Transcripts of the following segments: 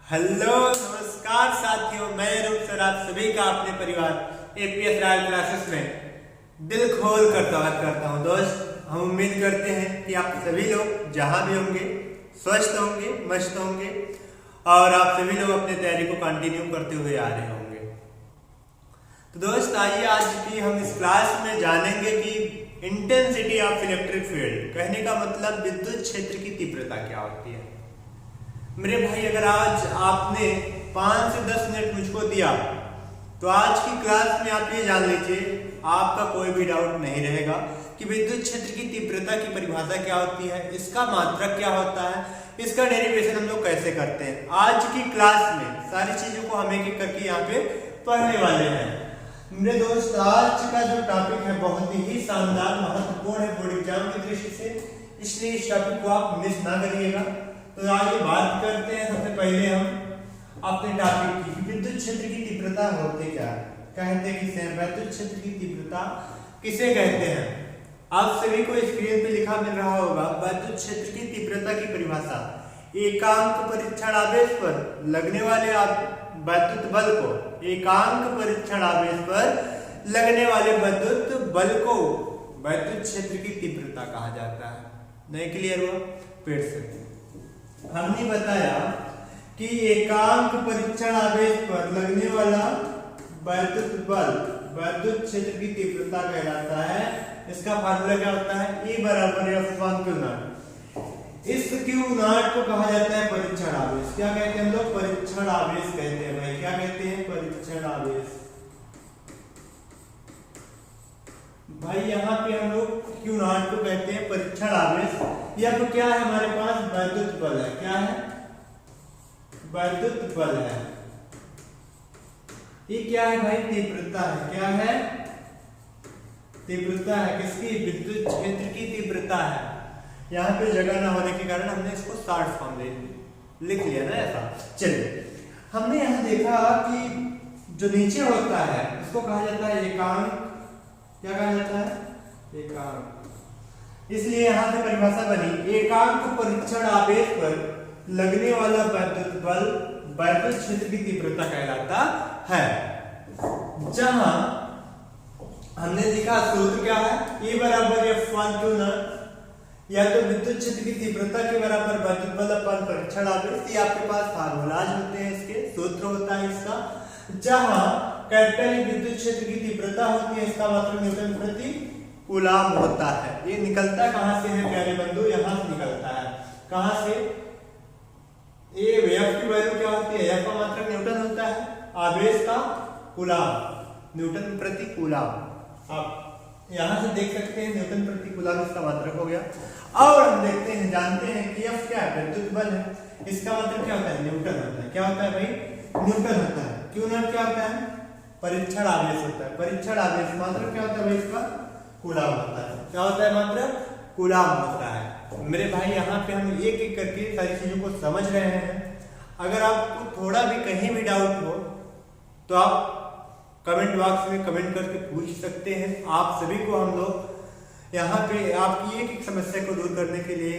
Hello नमस्कार साथियों, मैं रूप सर आप सभी का अपने परिवार एपीएस रॉयल क्लासेस में दिल खोल कर स्वागत करता हूं। दोस्त, हम उम्मीद करते हैं कि आप सभी लोग जहां भी होंगे स्वस्थ होंगे, मस्त होंगे और आप सभी लोग अपनी तैयारी को कंटिन्यू करते हुए आ रहे होंगे। तो दोस्त, आइए आज की हम इस क्लास में जानेंगे कि इंटेंसिटी ऑफ इलेक्ट्रिक फील्ड, कहने का मतलब विद्युत क्षेत्र की तीव्रता क्या होती है। मेरे भाई, अगर आज आपने 5 से 10 मिनट मुझको दिया तो आज की क्लास में आप ये जान लीजिए, आपका कोई भी डाउट नहीं रहेगा कि विद्युत क्षेत्र की तीव्रता की परिभाषा क्या होती है, इसका मात्रक क्या होता है, इसका डेरिवेशन हम लोग कैसे करते हैं। आज की क्लास में सारी चीजों को हम एक एक करके यहाँ पे पढ़ने वाले हैं। मेरे दोस्त, आज का जो टॉपिक है बहुत ही शानदार महत्वपूर्ण है बोर्ड एग्जाम की दृष्टि से, इसलिए इस टॉपिक को आप मिस ना करिएगा। तो आइए बात करते हैं। सबसे पहले हम अपने टॉपिक की विद्युत क्षेत्र की तीव्रता होती क्या है, कहते किसे हैं, विद्युत क्षेत्र की तीव्रता किसे कहते हैं। आप सभी को स्क्रीन पे लिखा मिल रहा होगा, विद्युत क्षेत्र की तीव्रता की परिभाषा एकांक परीक्षण आवेश पर लगने वाले विद्युत बल को, एकांक परीक्षण आवेश पर लगने वाले विद्युत बल को विद्युत क्षेत्र की तीव्रता कहा जाता है। नहीं क्लियर हुआ? फिर से हमने बताया कि एकांक परीक्षण आवेश पर लगने वाला विद्युत बल विद्युत क्षेत्र की तीव्रता कहलाता है। इसका फार्मूला क्या होता है, E बराबर F1 Q नॉट। इस Q नॉट को कहा जाता है परीक्षण आवेश। क्या कहते हैं हम लोग? परीक्षण आवेश कहते हैं भाई। क्या कहते हैं? परीक्षण आवेश। भाई यहाँ पे हम लोग Q नॉट को कहते हैं परीक्षण आवेश। या तो क्या है हमारे पास? विद्युत बल है। क्या है? विद्युत बल है। ये क्या है भाई? तीव्रता है। क्या है? तीव्रता है। किसकी? विद्युत क्षेत्र की तीव्रता है। यहाँ पे जगह ना होने के कारण हमने इसको शॉर्ट फॉर्म में लिख लिया ना ऐसा। चलिए, हमने यहाँ देखा कि जो नीचे होता है उसको कहा जाता है एकांक। क्या कहा जाता है? एकांक। इसलिए यहां से परिभाषा बनी, एकांक परीक्षण आवेश पर लगने वाला विद्युत बल विद्युत क्षेत्र की तीव्रता कहलाता है। जहां हमने देखा सूत्र क्या है, E बराबर F1 Q नॉट, या तो विद्युत क्षेत्र की तीव्रता के बराबर विद्युत बल अपन परीक्षण आवेश। ये आपके पास फार्मूलाज होते हैं, इसके सूत्र होता है इसका। जहां कैपिटल विद्युत क्षेत्र की तीव्रता होती है, इसका मतलब न्यूटन प्रति कूलम होता है। ये निकलता कहां से है प्यारे बंधु? यहां से निकलता है। कहां से? ये F की वैल्यू क्या होती है? F का मात्रक न्यूटन होता है, आवेश का कूलम, न्यूटन प्रति कूलम। आप यहां से देख सकते हैं न्यूटन प्रति कूलम इसका मात्रक हो गया। और हम देखते हैं, जानते हैं कि F क्या है? विद्युत बल है। इसका मतलब क्या होता है? न्यूटन होता है। क्या होता है भाई? न्यूटन होता है। Q नॉट क्या होता है? परीक्षण आवेश होता है। परीक्षण आवेश मात्रक क्या होता है भाई? इसका कूलम होता है। क्या होता है? मात्रक कूलम होता है। मेरे भाई, यहाँ पे हम एक एक करके सारी चीजों को समझ रहे हैं। अगर आपको थोड़ा भी कहीं भी डाउट हो तो आप कमेंट बॉक्स में कमेंट करके पूछ सकते हैं। आप सभी को हम लोग यहाँ पे आपकी एक एक समस्या को दूर करने के लिए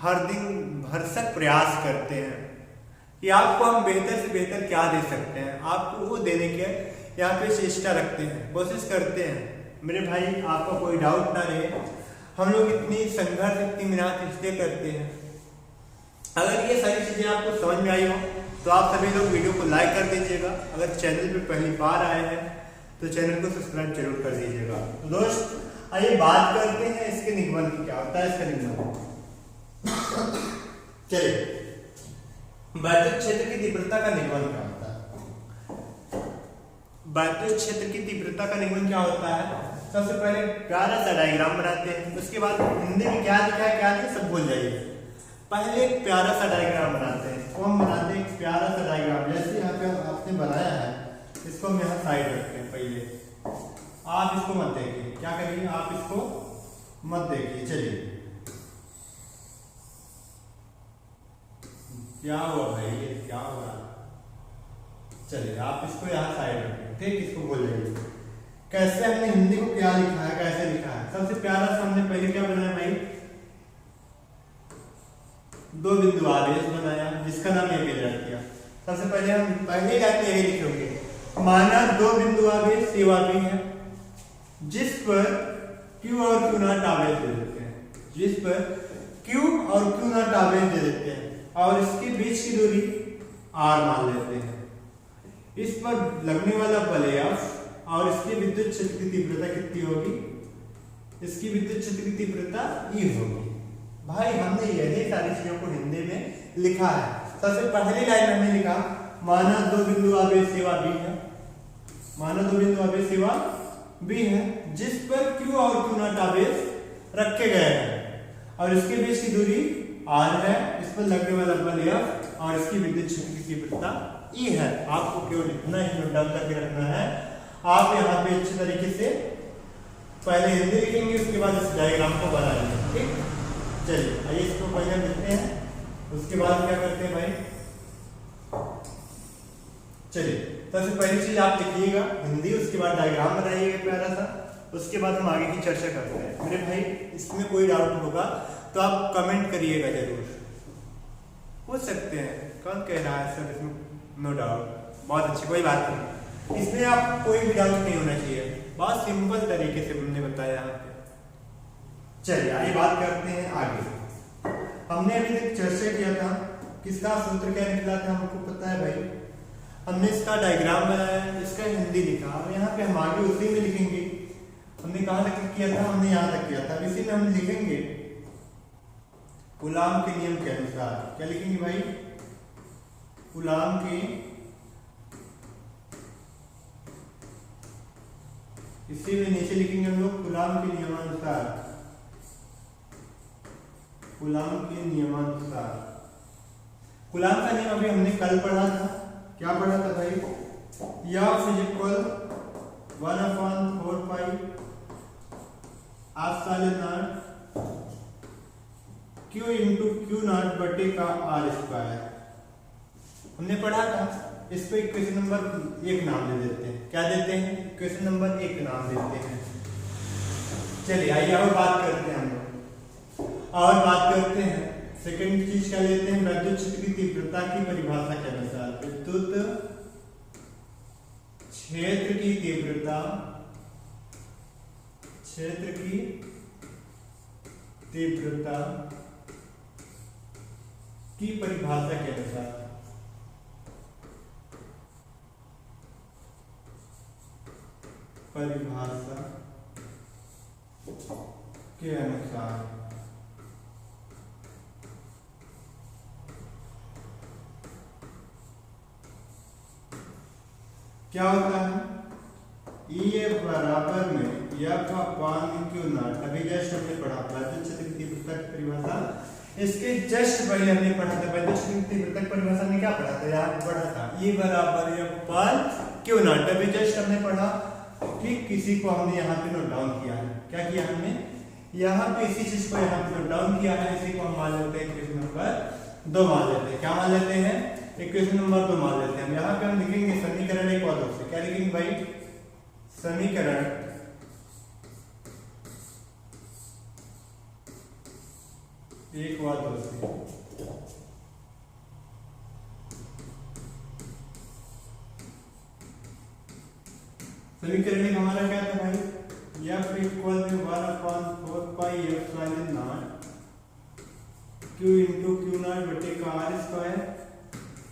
हर दिन भरसक प्रयास करते हैं कि आपको हम बेहतर से बेहतर क्या दे सकते हैं, आपको वो देने के यहाँ पे चेष्टा रखते हैं, कोशिश करते हैं। मेरे भाई, आपका कोई डाउट ना रहे, हम लोग इतनी संघर्ष, इतनी मेहनत इसलिए करते हैं। अगर ये सारी चीजें आपको समझ में आई हो तो आप सभी लोग वीडियो को लाइक कर दीजिएगा। अगर चैनल पे पहली बार आए हैं तो चैनल को सब्सक्राइब जरूर कर दीजिएगा। तो दोस्त, आइए बात करते हैं इसके निगमन की। क्या होता है इसका निगमन? चलिए, विद्युत क्षेत्र की तीव्रता का निगमन क्या होता है? विद्युत क्षेत्र की तीव्रता का निगमन क्या होता है? सबसे पहले प्यारा सा डायग्राम बनाते हैं, उसके बाद हिंदी में क्या लिखा है क्या नहीं सब भूल जाइए। पहले एक प्यारा सा डायग्राम बनाते हैं। इसको हम बनाते हैं एक प्यारा सा डायग्राम, जैसे यहाँ पे आपने बनाया है, इसको हम यहाँ साइड रखते हैं। पहले आप इसको मत देखिए, क्या करिए, आप इसको मत देखिए। चलिए, क्या हुआ भाई? ये क्या हुआ? चलिए, आप इसको यहाँ साइड रखें, ठीक? इसको भूल जाइए। कैसे हमने हिंदी को क्या लिखा है, कैसे लिखा है? सबसे प्यारा सा हमने पहले क्या बनाया भाई? दो बिंदु आवेश बनाया, जिसका नाम ए रख दिया। सबसे पहले हम पहले लाइन में यही लिखेंगे, माना दो बिंदु आगे सेवा भी है जिस पर Q और Q नॉट आवेश दे देते हैं, जिस पर Q और Q नॉट आवेश दे देते हैं और इसके बीच की दूरी R मान लेते हैं। इस पर लगने वाला बल F और इसकी विद्युत क्षेत्र की तीव्रता कितनी होगी? इसकी विद्युत क्षेत्र की तीव्रता E होगी। भाई हमने यही सारी चीजों को हिंदी में लिखा है। सबसे पहली लाइन में हमने लिखा, माना दो बिंदु आवेश सेवा B है, माना दो बिंदु आवेश सेवा B है जिस पर Q और Q नॉट आवेश रखे गए हैं और इसके बीच की दूरी R है, इस पर लगने वाला बल F और इसकी विद्युत क्षेत्र की तीव्रता E है। आपको केवल इतना ही नोट डाउन करके रखना है। आप यहाँ पे अच्छे तरीके से पहले हिंदी लिखेंगे, उसके बाद इस डायग्राम को बनाएंगे। ठीक, चलिए आइए इसको पहले लिखते हैं, उसके बाद क्या करते हैं भाई। चलिए सबसे पहली चीज आप लिखिएगा हिंदी, उसके बाद डायग्राम बनाइएगा प्यारा सा, उसके बाद हम आगे की चर्चा करते हैं। मेरे भाई इसमें कोई डाउट होगा तो आप कमेंट करिएगा, जरूर पूछ सकते हैं। कौन कह रहा है सर इसमें नो डाउट? बहुत अच्छी, कोई बात नहीं, इसमें आप कोई भी डाउट नहीं होना चाहिए, बहुत सिंपल तरीके से हमने बताया यहाँ पे। चलिए आइए बात करते हैं आगे। हमने अभी तक चर्चा किया था, किसका सूत्र क्या निकला था हमको पता है भाई। हमने इसका डायग्राम बनाया, इसका हिंदी लिखा और यहाँ पे हम आगे उसी में लिखेंगे। हमने कहाँ तक किया था? हमने यहाँ तक किया था, इसी में हम लिखेंगे कूलाम के नियम के अनुसार। क्या लिखेंगे भाई? कूलाम के, इसी में नीचे लिखेंगे हम लोग कूलाम के नियमानुसार, कूलाम के नियमानुसार। कूलाम का नियम अभी हमने कल पढ़ा था। क्या पढ़ा था भाई? F is equal 1/4 pi epsilon naught Q into Q naught बटे का R स्क्वायर हमने पढ़ा था। इस पे इक्वेशन नंबर 1 नाम दे देते हैं। क्या देते हैं? इक्वेशन नंबर 1 नाम देते हैं। चलिए आइए और बात करते हैं हम लोग, और बात करते हैं सेकंड चीज क्या लेते हैं? विद्युत क्षेत्र की तीव्रता की परिभाषा के अनुसार विद्युत क्षेत्र की तीव्रता, क्षेत्र की तीव्रता की परिभाषा के अनुसार, परिभाषा के अनुसार क्या होता है? E बराबर में F अपान Q नॉट। अभी जस्ट हमने पढ़ा विद्युत क्षेत्र की तीव्रता की परिभाषा, इसके जस्ट पहले हमने पढ़ा था विद्युत क्षेत्र की तीव्रता की परिभाषा में क्या पढ़ा था? यहाँ पढ़ा था E बराबर F अपान Q नॉट। अभी जस्ट हमने पढ़ा, ठीक, किसी को हमने यहाँ पे नोट डाउन किया है। क्या किया हमने? यहाँ पे इसी चीज को यहाँ पे नोट डाउन किया है। इसी को हम मान लेते हैं इक्वेशन नंबर 2 मान लेते हैं। क्या मान लेते हैं? इक्वेशन नंबर 2 मान लेते हैं। यहाँ पे हम लिखेंगे समीकरण 1 और 2 से। क्या लिखेंगे भाई? समीकरण 1 और 2 से। समीकरण 1 हमारा क्या था भाई? F equal to 1/4 pi epsilon naught Q into Q naught बटे का R स्क्वायर,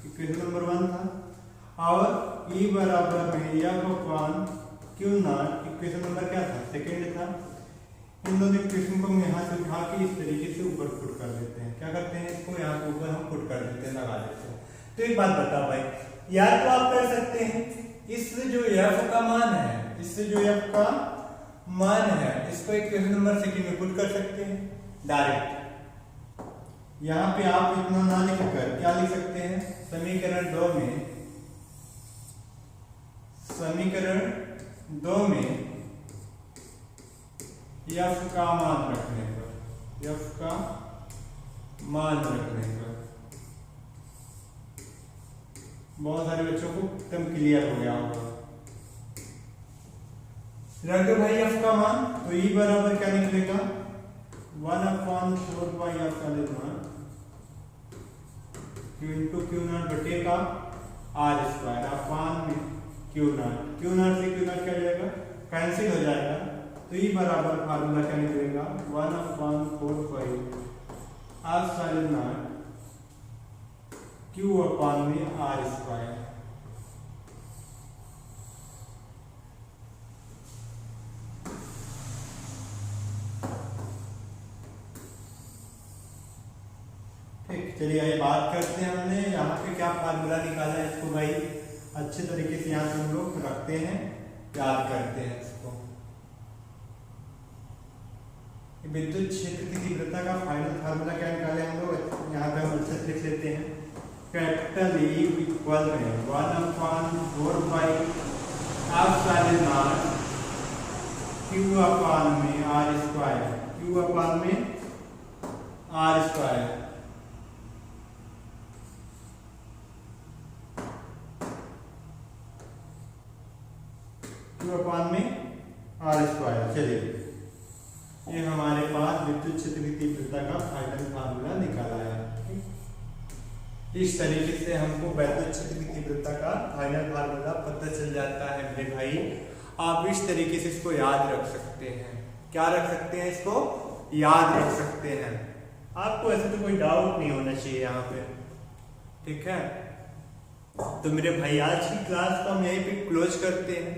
इक्वेशन नंबर 1 था। और E बराबर में F upon Q not, equation number क्या था? सेकेंड था। इन दोनों इक्वेशन को हम यहाँ से उठा के इस तरीके से ऊपर पुट कर देते हैं। क्या करते हैं? इसको यहाँ पे ऊपर हम पुट कर देते हैं, लगा देते हैं। तो एक बात बता भाई, यार तो आप कर सकते हैं इस जो F का मान है, इससे जो F का मान है इसको इक्वेशन नंबर सेकंड में पुट कर सकते हैं डायरेक्ट। यहाँ पे आप इतना ना लिखकर क्या लिख सकते हैं? समीकरण 2 में, समीकरण 2 में F का मान रखने पर, F का मान रखने पर बहुत सारे बच्चों को एकदम क्लियर हो गया होगा। रख दो भाई F का मान, तो E बराबर क्या निकलेगा? 1/4 pi epsilon naught Q into Q naught बटे का R square upon Q naught. Q naught से क्यू नॉट क्या हो जाएगा, कैंसिल हो जाएगा। तो ई बराबर फार्मूला क्या निकलेगा, 1/4 आर साइन नॉट क्यू अपान में आर स्क्वायर। ठीक, चलिए आइए बात करते हैं। हमने यहाँ पे क्या फार्मूला निकाला है, इसको भाई अच्छे तरीके से यहाँ से हम लोग रखते हैं, याद करते हैं इसको। विद्युत क्षेत्र की तीव्रता का फाइनल फार्मूला क्या निकाले हम लोग, यहाँ पे हम अच्छे से लिख लेते हैं। कैपिटल E इक्वल है 1/4 आर साइन नॉट क्यू अपान में आर स्क्वायर, क्यू अपान में आर स्क्वायर। अपान में आर स्क्वायर। चलिए ये हमारे पास विद्युत क्षेत्र की तीव्रता का फाइनल फार्मूला निकाला है। इस तरीके से हमको विद्युत क्षेत्र की तीव्रता का फाइनल फार्मूला पता चल जाता है मेरे भाई। आप इस तरीके से इसको याद रख सकते हैं। क्या रख सकते हैं, इसको याद रख सकते हैं। आपको ऐसे तो कोई डाउट नहीं होना चाहिए यहाँ पे, ठीक है। तो मेरे भाई आज की क्लास को हम यहीं पे क्लोज करते हैं।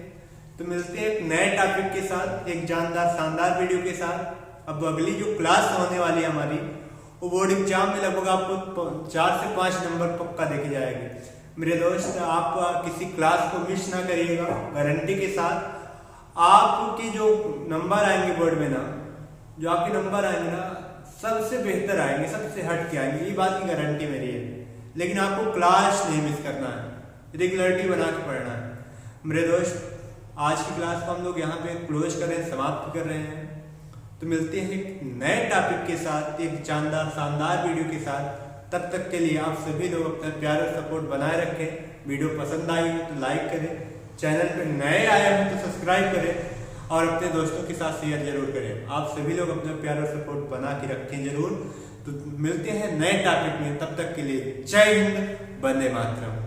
तो मिलते हैं एक नए टॉपिक के साथ, एक जानदार शानदार वीडियो के साथ। अब अगली जो क्लास होने वाली है हमारी, वो बोर्ड एग्जाम में लगभग आपको 4 से 5 नंबर पक्का देखी जाएगी। मेरे दोस्त, आप किसी क्लास को मिस ना करिएगा, गारंटी के साथ। आपकी जो नंबर आएंगे बोर्ड में ना, जो आपके नंबर आएंगे ना, सबसे बेहतर आएंगे, सबसे हट के आएंगे, ये बात की गारंटी मेरी है। लेकिन आपको क्लास नहीं मिस करना है, रेगुलरिटी बना के पढ़ना है। मेरे दोस्त, आज की क्लास को हम लोग यहाँ पे क्लोज कर रहे हैं, समाप्त कर रहे हैं। तो मिलते हैं एक नए टॉपिक के साथ, एक जानदार शानदार वीडियो के साथ। तब तक के लिए आप सभी लोग अपना प्यार और सपोर्ट बनाए रखें। वीडियो पसंद आई हो तो लाइक करें, चैनल पे नए आए हो तो सब्सक्राइब करें और अपने दोस्तों के साथ शेयर जरूर करें। आप सभी लोग अपना प्यार और सपोर्ट बना के रखें जरूर। तो मिलते हैं नए टॉपिक में, तब तक के लिए जय हिंद, वंदे मातरम।